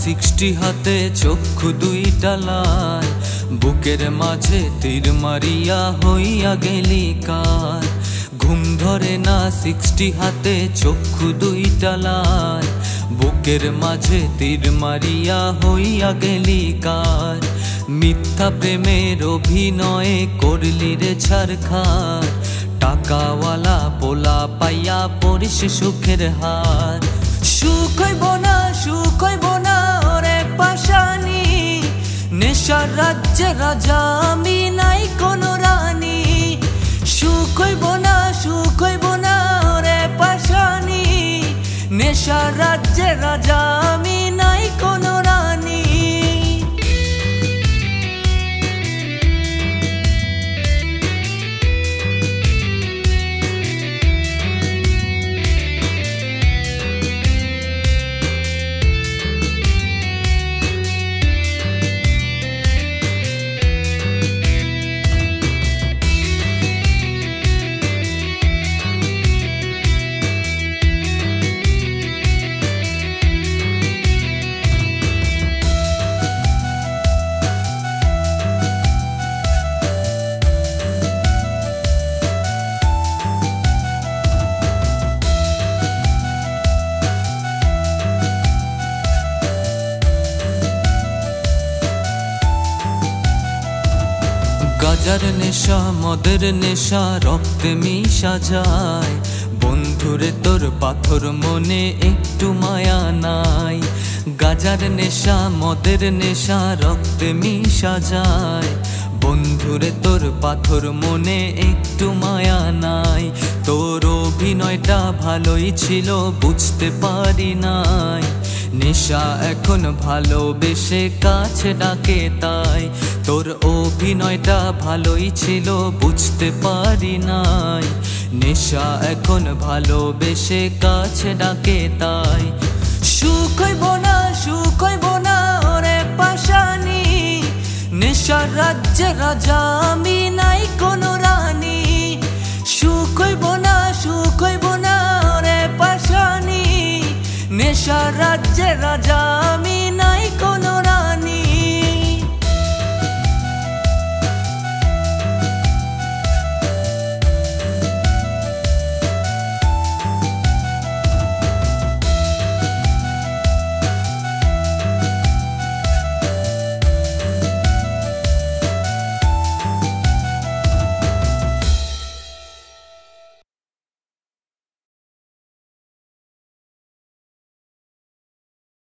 60 হাতে চক্ষু দুইটা লাল, বুকের মাঝে তীর মারিয়া হইয়া গেলি কার। ঘুম ধরে না 60 হাতে চক্ষু দুইটা লাল, বুকের মাঝে তীর মারিয়া হইয়া গেলি কার। মিথ্যা প্রেমের অভিনয়ে করলি রে ছারখার, টাকাওয়ালা পোলা পাইয়া পড়িস সুখের হার। সুখ হইব না, সুখ হইব না ওরে পাশানি, নেশার রাজ্যে রাজা আমি নাই কোনো রানী। সুখ হইব না, সুখ হইব না ওরে পাশানি, নেশার রাজ্যে রাজা আমি নাই কোনো রানী। গাজার নেশা মদের নেশা রক্তে মিশা যায়, বন্ধুরে তোর পাথর মনে একটু মায়া নাই। গাজার নেশা মদের নেশা রক্তে মিশা যায়, বন্ধুরে তোর পাথর মনে একটু মায়া নাই। তোর অভিনয়টা ভালোই ছিল বুঝতে পারি নাই, নেশা এখন ভালোবেসে কাছে ডাকে তাই। তোর অভিনয়টা ভালোই ছিল বুঝতে পারি নাই, নেশা এখন ভালোবেসে কাছে ডাকে তাই। সুখ হইব না, সুখ হইব না ওরে পাশানি, নেশার রাজ্যে রাজা আমি নাই কোনো রানী। সুখ হইব না, সুখ হইব না ওরে পাশানি, নেশার রাজ্যে রাজা আমি না